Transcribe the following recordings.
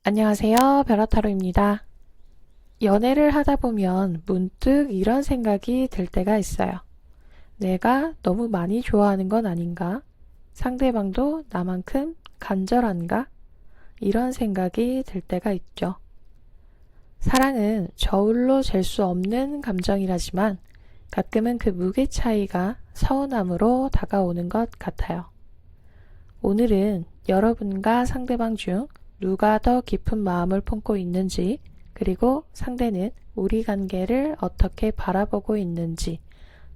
안녕하세요. 베라타로입니다. 연애를 하다 보면 문득 이런 생각이 들 때가 있어요. 내가 너무 많이 좋아하는 건 아닌가? 상대방도 나만큼 간절한가? 이런 생각이 들 때가 있죠. 사랑은 저울로 잴 수 없는 감정이라지만 가끔은 그 무게 차이가 서운함으로 다가오는 것 같아요. 오늘은 여러분과 상대방 중 누가 더 깊은 마음을 품고 있는지, 그리고 상대는 우리 관계를 어떻게 바라보고 있는지,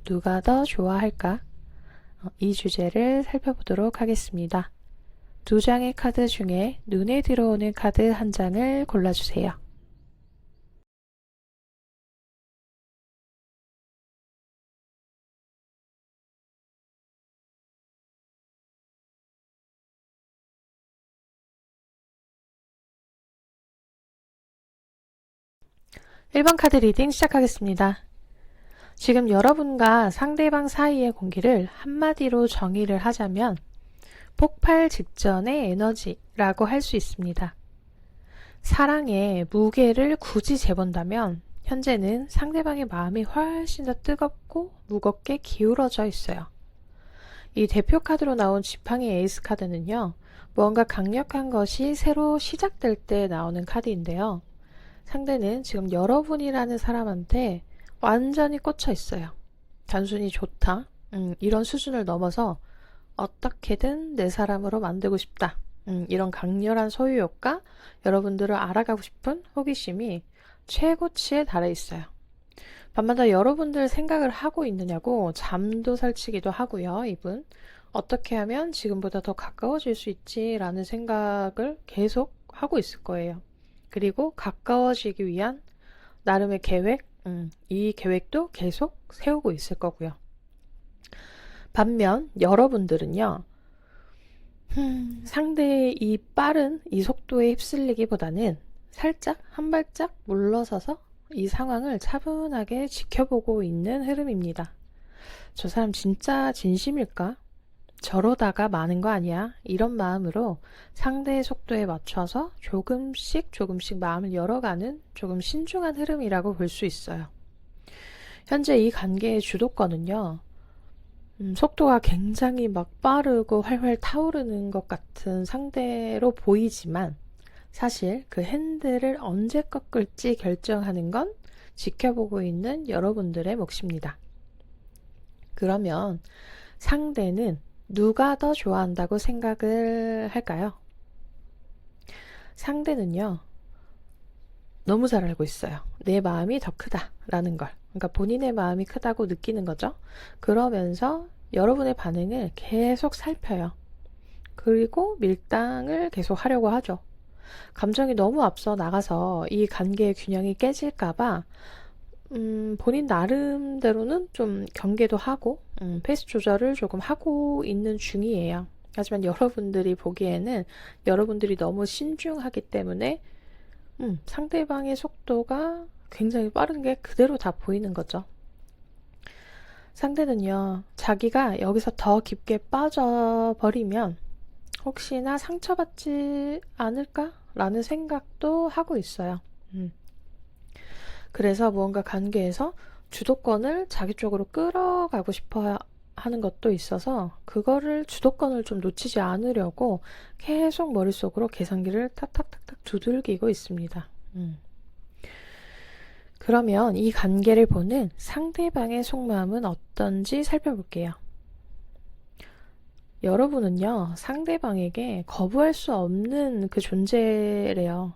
누가 더 좋아할까? 이 주제를 살펴보도록 하겠습니다. 두 장의 카드 중에 눈에 들어오는 카드 한 장을 골라주세요. (1번) 카드 리딩 시작하겠습니다. 지금 여러분과 상대방 사이의 공기를 한마디로 정의를 하자면 폭발 직전의 에너지라고 할 수 있습니다. 사랑의 무게를 굳이 재본다면 현재는 상대방의 마음이 훨씬 더 뜨겁고 무겁게 기울어져 있어요. 이 대표 카드로 나온 지팡이 에이스 카드는요, 무언가 강력한 것이 새로 시작될 때 나오는 카드인데요. 상대는 지금 여러분이라는 사람한테 완전히 꽂혀 있어요. 단순히 좋다, 이런 수준을 넘어서 어떻게든 내 사람으로 만들고 싶다, 이런 강렬한 소유욕과 여러분들을 알아가고 싶은 호기심이 최고치에 달해 있어요. 밤마다 여러분들 생각을 하고 있느냐고 잠도 설치기도 하고요. 이분 어떻게 하면 지금보다 더 가까워질 수 있지 라는 생각을 계속 하고 있을 거예요. 그리고 가까워지기 위한 나름의 계획, 이 계획도 계속 세우고 있을 거고요. 반면 여러분들은요, 상대의 이 빠른 이 속도에 휩쓸리기보다는 살짝 한 발짝 물러서서 이 상황을 차분하게 지켜보고 있는 흐름입니다. 저 사람 진짜 진심일까? 저러다가 마는 거 아니야? 이런 마음으로 상대의 속도에 맞춰서 조금씩 마음을 열어가는 조금 신중한 흐름이라고 볼 수 있어요. 현재 이 관계의 주도권은요, 속도가 굉장히 막 빠르고 활활 타오르는 것 같은 상대로 보이지만 사실 그 핸들을 언제 꺾을지 결정하는 건 지켜보고 있는 여러분들의 몫입니다. 그러면 상대는 누가 더 좋아한다고 생각을 할까요? 상대는요, 너무 잘 알고 있어요. 내 마음이 더 크다라는 걸. 그러니까 본인의 마음이 크다고 느끼는 거죠. 그러면서 여러분의 반응을 계속 살펴요. 그리고 밀당을 계속 하려고 하죠. 감정이 너무 앞서 나가서 이 관계의 균형이 깨질까봐 본인 나름대로는 좀 경계도 하고 페이스 조절을 조금 하고 있는 중이에요. 하지만 여러분들이 보기에는 여러분들이 너무 신중하기 때문에 상대방의 속도가 굉장히 빠른 게 그대로 다 보이는 거죠. 상대는요, 자기가 여기서 더 깊게 빠져버리면 혹시나 상처받지 않을까? 라는 생각도 하고 있어요. 그래서 무언가 관계에서 주도권을 자기 쪽으로 끌어가고 싶어 하는 것도 있어서 그거를 주도권을 좀 놓치지 않으려고 계속 머릿속으로 계산기를 탁탁탁탁 두들기고 있습니다. 그러면 이 관계를 보는 상대방의 속마음은 어떤지 살펴볼게요. 여러분은요, 상대방에게 거부할 수 없는 그 존재래요.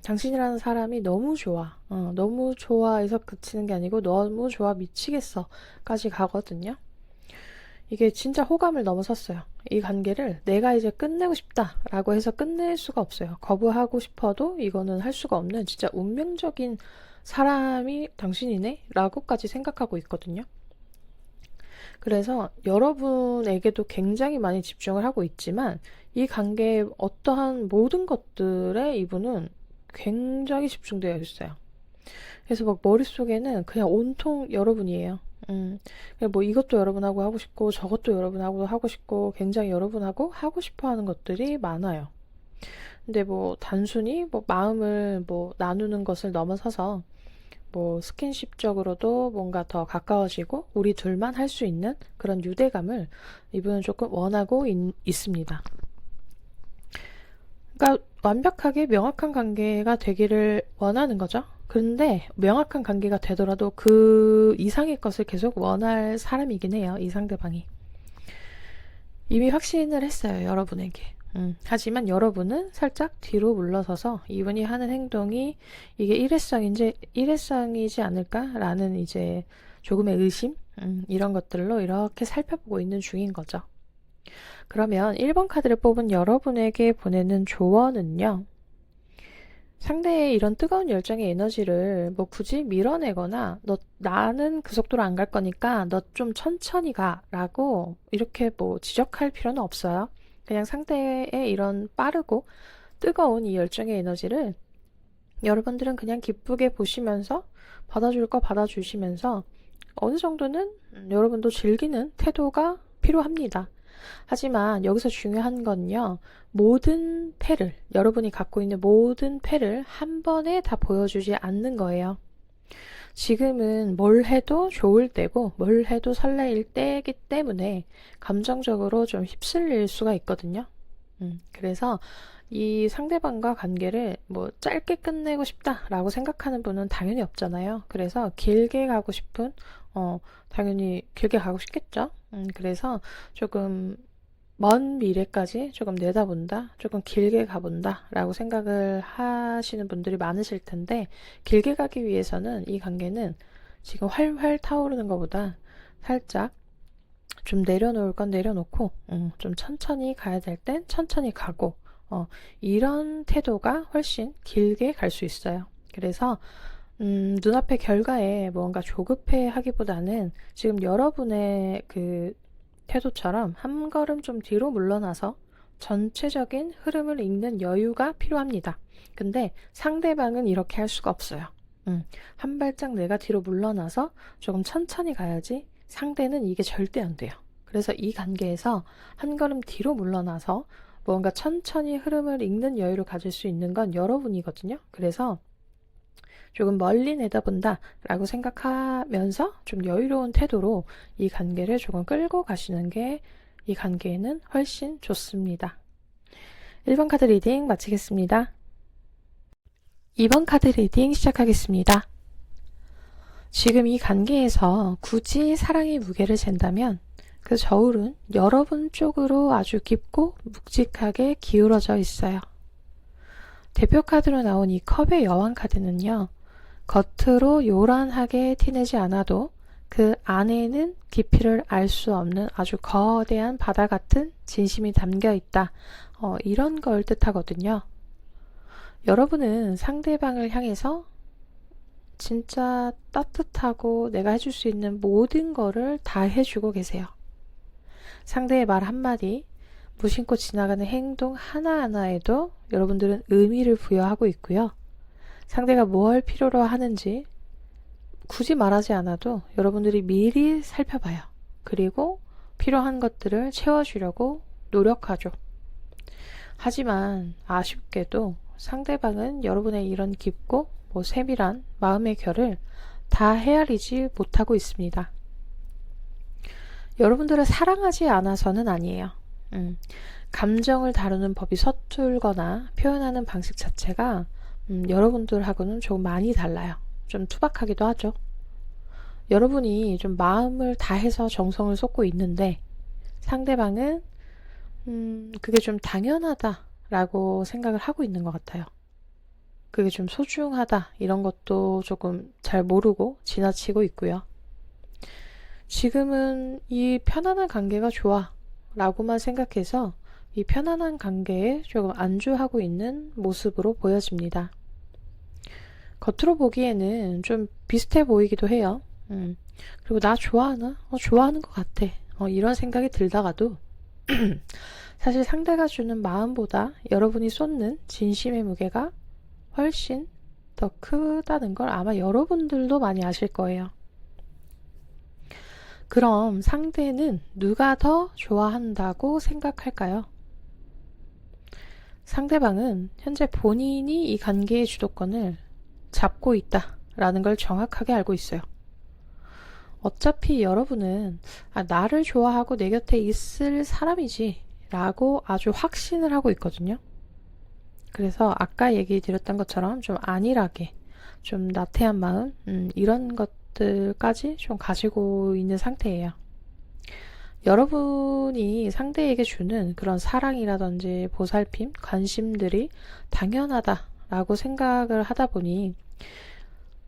당신이라는 사람이 너무 좋아. 너무 좋아해서 그치는 게 아니고 너무 좋아 미치겠어 까지 가거든요. 이게 진짜 호감을 넘어섰어요. 이 관계를 내가 이제 끝내고 싶다라고 해서 끝낼 수가 없어요. 거부하고 싶어도 이거는 할 수가 없는 진짜 운명적인 사람이 당신이네 라고까지 생각하고 있거든요. 그래서 여러분에게도 굉장히 많이 집중을 하고 있지만 이 관계의 어떠한 모든 것들에 이분은 굉장히 집중되어 있어요. 그래서 막 머릿속에는 그냥 온통 여러분이에요. 뭐 이것도 여러분하고 하고 싶고 저것도 여러분하고 하고 싶고 굉장히 여러분하고 하고 싶어 하는 것들이 많아요. 근데 뭐 단순히 뭐 마음을 뭐 나누는 것을 넘어서서 뭐 스킨십적으로도 뭔가 더 가까워지고 우리 둘만 할 수 있는 그런 유대감을 이분은 조금 원하고 있습니다. 그러니까 완벽하게 명확한 관계가 되기를 원하는 거죠. 그런데 명확한 관계가 되더라도 그 이상의 것을 계속 원할 사람이긴 해요. 이 상대방이. 이미 확신을 했어요. 여러분에게. 하지만 여러분은 살짝 뒤로 물러서서 이분이 하는 행동이 이게 일회성이지 않을까라는 이제 조금의 의심? 이런 것들로 이렇게 살펴보고 있는 중인 거죠. 그러면 1번 카드를 뽑은 여러분에게 보내는 조언은요. 상대의 이런 뜨거운 열정의 에너지를 뭐 굳이 밀어내거나 나는 그 속도로 안 갈 거니까 너 좀 천천히 가라고 이렇게 뭐 지적할 필요는 없어요. 그냥 상대의 이런 빠르고 뜨거운 이 열정의 에너지를 여러분들은 그냥 기쁘게 보시면서 받아줄 거 받아주시면서 어느 정도는 여러분도 즐기는 태도가 필요합니다. 하지만 여기서 중요한 건요. 모든 패를, 여러분이 갖고 있는 모든 패를 한 번에 다 보여주지 않는 거예요. 지금은 뭘 해도 좋을 때고 뭘 해도 설레일 때이기 때문에 감정적으로 좀 휩쓸릴 수가 있거든요. 그래서 이 상대방과 관계를 뭐 짧게 끝내고 싶다라고 생각하는 분은 당연히 없잖아요. 그래서 길게 가고 싶은 당연히 길게 가고 싶겠죠. 그래서 조금 먼 미래까지 조금 내다본다, 조금 길게 가본다 라고 생각을 하시는 분들이 많으실 텐데 길게 가기 위해서는 이 관계는 지금 활활 타오르는 것보다 살짝 좀 내려놓을 건 내려놓고 좀 천천히 가야 될 땐 천천히 가고 이런 태도가 훨씬 길게 갈 수 있어요. 그래서 눈앞의 결과에 뭔가 조급해 하기보다는 지금 여러분의 그 태도처럼 한 걸음 좀 뒤로 물러나서 전체적인 흐름을 읽는 여유가 필요합니다. 근데 상대방은 이렇게 할 수가 없어요. 한 발짝 내가 뒤로 물러나서 조금 천천히 가야지 상대는 이게 절대 안 돼요. 그래서 이 관계에서 한 걸음 뒤로 물러나서 뭔가 천천히 흐름을 읽는 여유를 가질 수 있는 건 여러분이거든요. 그래서 조금 멀리 내다본다 라고 생각하면서 좀 여유로운 태도로 이 관계를 조금 끌고 가시는 게 이 관계에는 훨씬 좋습니다. 1번 카드 리딩 마치겠습니다. 2번 카드 리딩 시작하겠습니다. 지금 이 관계에서 굳이 사랑의 무게를 잰다면 그 저울은 여러분 쪽으로 아주 깊고 묵직하게 기울어져 있어요. 대표 카드로 나온 이 컵의 여왕 카드는요. 겉으로 요란하게 티내지 않아도 그 안에는 깊이를 알 수 없는 아주 거대한 바다 같은 진심이 담겨 있다. 이런 걸 뜻하거든요. 여러분은 상대방을 향해서 진짜 따뜻하고 내가 해줄 수 있는 모든 거를 다 해주고 계세요. 상대의 말 한마디, 무심코 지나가는 행동 하나하나에도 여러분들은 의미를 부여하고 있고요. 상대가 뭘 필요로 하는지 굳이 말하지 않아도 여러분들이 미리 살펴봐요. 그리고 필요한 것들을 채워주려고 노력하죠. 하지만 아쉽게도 상대방은 여러분의 이런 깊고 세밀한 마음의 결을 다 헤아리지 못하고 있습니다. 여러분들을 사랑하지 않아서는 아니에요. 감정을 다루는 법이 서툴거나 표현하는 방식 자체가 여러분들하고는 조금 많이 달라요. 좀 투박하기도 하죠. 여러분이 좀 마음을 다해서 정성을 쏟고 있는데 상대방은 그게 좀 당연하다라고 생각을 하고 있는 것 같아요. 그게 좀 소중하다 이런 것도 조금 잘 모르고 지나치고 있고요. 지금은 이 편안한 관계가 좋아 라고만 생각해서 이 편안한 관계에 조금 안주하고 있는 모습으로 보여집니다. 겉으로 보기에는 좀 비슷해 보이기도 해요. 그리고 나 좋아하나? 좋아하는 것 같아. 이런 생각이 들다가도 사실 상대가 주는 마음보다 여러분이 쏟는 진심의 무게가 훨씬 더 크다는 걸 아마 여러분들도 많이 아실 거예요. 그럼 상대는 누가 더 좋아한다고 생각할까요? 상대방은 현재 본인이 이 관계의 주도권을 잡고 있다라는 걸 정확하게 알고 있어요. 어차피 여러분은 나를 좋아하고 내 곁에 있을 사람이지 라고 아주 확신을 하고 있거든요. 그래서 아까 얘기 드렸던 것처럼 좀 안일하게, 좀 나태한 마음, 이런 것들까지 좀 가지고 있는 상태예요. 여러분이 상대에게 주는 그런 사랑이라든지 보살핌, 관심들이 당연하다라고 생각을 하다 보니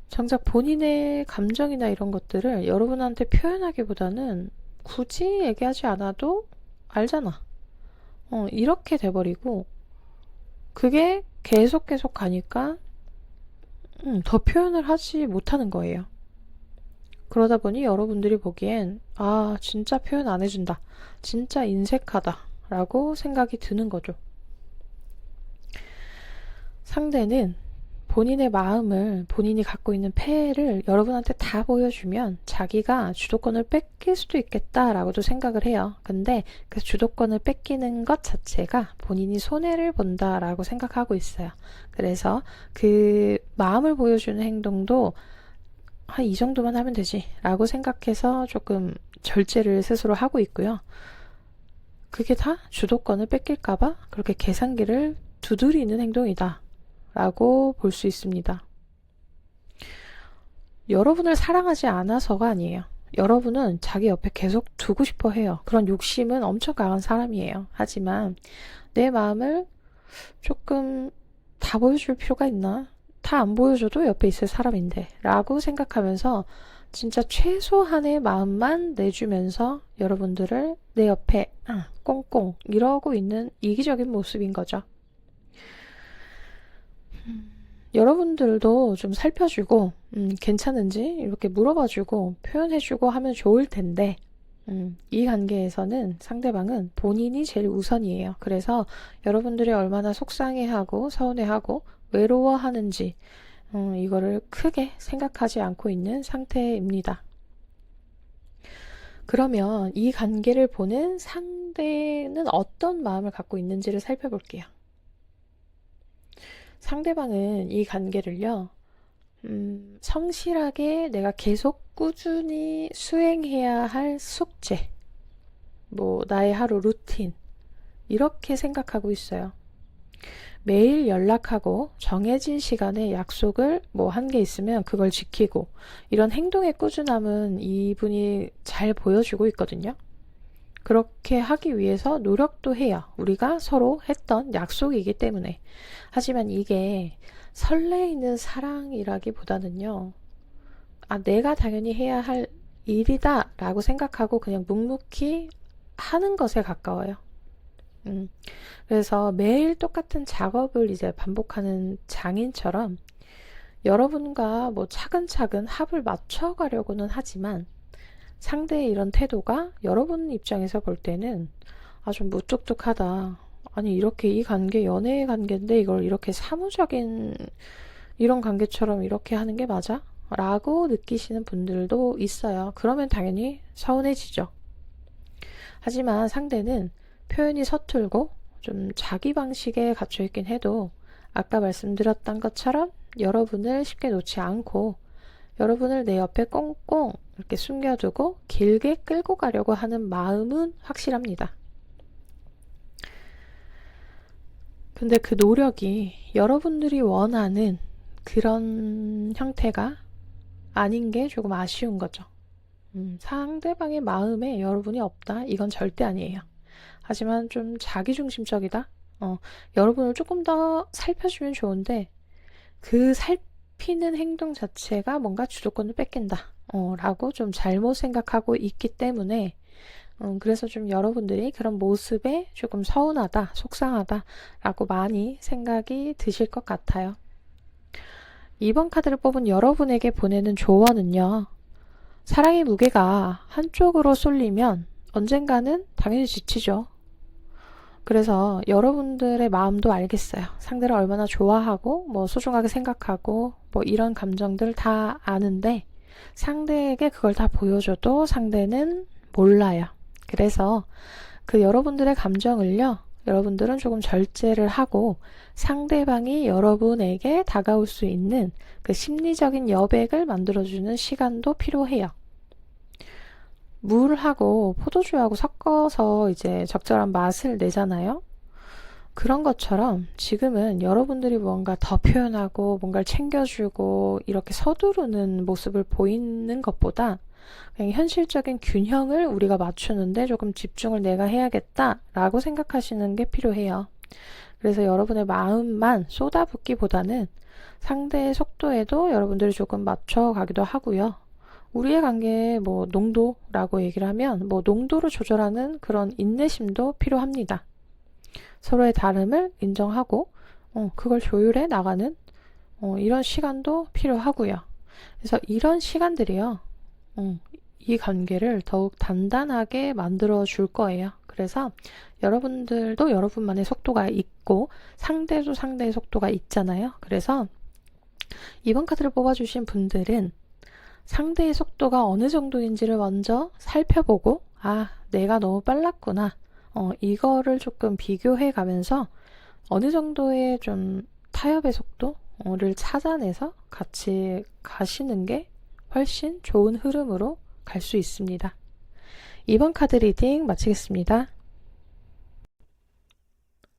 정작 본인의 감정이나 이런 것들을 여러분한테 표현하기보다는 굳이 얘기하지 않아도 알잖아. 이렇게 돼버리고 그게 계속 가니까 더 표현을 하지 못하는 거예요. 그러다 보니 여러분들이 보기엔 진짜 표현 안 해준다. 진짜 인색하다. 라고 생각이 드는 거죠. 상대는 본인의 마음을, 본인이 갖고 있는 폐를 여러분한테 다 보여주면 자기가 주도권을 뺏길 수도 있겠다라고도 생각을 해요. 근데 그 주도권을 뺏기는 것 자체가 본인이 손해를 본다라고 생각하고 있어요. 그래서 그 마음을 보여주는 행동도 한 이 정도만 하면 되지 라고 생각해서 조금 절제를 스스로 하고 있고요. 그게 다 주도권을 뺏길까봐 그렇게 계산기를 두드리는 행동이다 라고 볼 수 있습니다. 여러분을 사랑하지 않아서가 아니에요. 여러분은 자기 옆에 계속 두고 싶어 해요. 그런 욕심은 엄청 강한 사람이에요. 하지만 내 마음을 조금 다 보여줄 필요가 있나? 다 안 보여줘도 옆에 있을 사람인데 라고 생각하면서 진짜 최소한의 마음만 내주면서 여러분들을 내 옆에 꽁꽁 이러고 있는 이기적인 모습인 거죠. 여러분들도 좀 살펴주고 괜찮은지 이렇게 물어봐주고 표현해주고 하면 좋을 텐데 이 관계에서는 상대방은 본인이 제일 우선이에요. 그래서 여러분들이 얼마나 속상해하고 서운해하고 외로워하는지 이거를 크게 생각하지 않고 있는 상태입니다. 그러면 이 관계를 보는 상대는 어떤 마음을 갖고 있는지를 살펴볼게요. 상대방은 이 관계를요, 성실하게 내가 계속 꾸준히 수행해야 할 숙제, 나의 하루 루틴, 이렇게 생각하고 있어요. 매일 연락하고 정해진 시간에 약속을 한 게 있으면 그걸 지키고 이런 행동의 꾸준함은 이분이 잘 보여주고 있거든요. 그렇게 하기 위해서 노력도 해요. 우리가 서로 했던 약속이기 때문에. 하지만 이게 설레이는 사랑이라기보다는요. 내가 당연히 해야 할 일이다 라고 생각하고 그냥 묵묵히 하는 것에 가까워요. 그래서 매일 똑같은 작업을 이제 반복하는 장인처럼 여러분과 차근차근 합을 맞춰가려고는 하지만 상대의 이런 태도가 여러분 입장에서 볼 때는 좀 무뚝뚝하다. 아니 이렇게 이 관계 연애의 관계인데 이걸 이렇게 사무적인 이런 관계처럼 이렇게 하는 게 맞아? 라고 느끼시는 분들도 있어요. 그러면 당연히 서운해지죠. 하지만 상대는 표현이 서툴고 좀 자기 방식에 갇혀있긴 해도 아까 말씀드렸던 것처럼 여러분을 쉽게 놓지 않고 여러분을 내 옆에 꽁꽁 이렇게 숨겨두고 길게 끌고 가려고 하는 마음은 확실합니다. 근데 그 노력이 여러분들이 원하는 그런 형태가 아닌 게 조금 아쉬운 거죠. 상대방의 마음에 여러분이 없다? 이건 절대 아니에요. 하지만 좀 자기중심적이다? 여러분을 조금 더 살펴주면 좋은데 그 살피는 행동 자체가 뭔가 주도권을 뺏긴다 라고 좀 잘못 생각하고 있기 때문에 그래서 좀 여러분들이 그런 모습에 조금 서운하다, 속상하다 라고 많이 생각이 드실 것 같아요. 이번 카드를 뽑은 여러분에게 보내는 조언은요. 사랑의 무게가 한쪽으로 쏠리면 언젠가는 당연히 지치죠. 그래서 여러분들의 마음도 알겠어요. 상대를 얼마나 좋아하고 소중하게 생각하고 이런 감정들 다 아는데 상대에게 그걸 다 보여줘도 상대는 몰라요. 그래서 그 여러분들의 감정을요. 여러분들은 조금 절제를 하고 상대방이 여러분에게 다가올 수 있는 그 심리적인 여백을 만들어주는 시간도 필요해요. 물하고 포도주하고 섞어서 이제 적절한 맛을 내잖아요. 그런 것처럼 지금은 여러분들이 뭔가 더 표현하고 뭔가를 챙겨주고 이렇게 서두르는 모습을 보이는 것보다 그냥 현실적인 균형을 우리가 맞추는데 조금 집중을 내가 해야겠다라고 생각하시는 게 필요해요. 그래서 여러분의 마음만 쏟아붓기보다는 상대의 속도에도 여러분들이 조금 맞춰가기도 하고요. 우리의 관계의 농도라고 얘기를 하면 농도를 조절하는 그런 인내심도 필요합니다. 서로의 다름을 인정하고 그걸 조율해 나가는 이런 시간도 필요하고요. 그래서 이런 시간들이요. 이 관계를 더욱 단단하게 만들어 줄 거예요. 그래서 여러분들도 여러분만의 속도가 있고 상대도 상대의 속도가 있잖아요. 그래서 이번 카드를 뽑아주신 분들은 상대의 속도가 어느 정도인지를 먼저 살펴보고 내가 너무 빨랐구나. 이거를 조금 비교해 가면서 어느 정도의 좀 타협의 속도를 찾아내서 같이 가시는 게 훨씬 좋은 흐름으로 갈 수 있습니다. 이번 카드 리딩 마치겠습니다.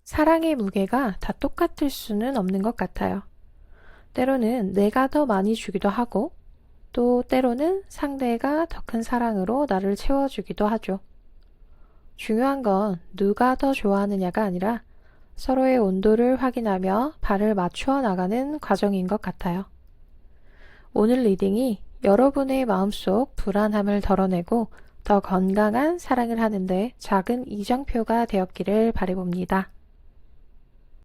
사랑의 무게가 다 똑같을 수는 없는 것 같아요. 때로는 내가 더 많이 주기도 하고 또 때로는 상대가 더 큰 사랑으로 나를 채워주기도 하죠. 중요한 건 누가 더 좋아하느냐가 아니라 서로의 온도를 확인하며 발을 맞추어 나가는 과정인 것 같아요. 오늘 리딩이 여러분의 마음속 불안함을 덜어내고 더 건강한 사랑을 하는데 작은 이정표가 되었기를 바라봅니다.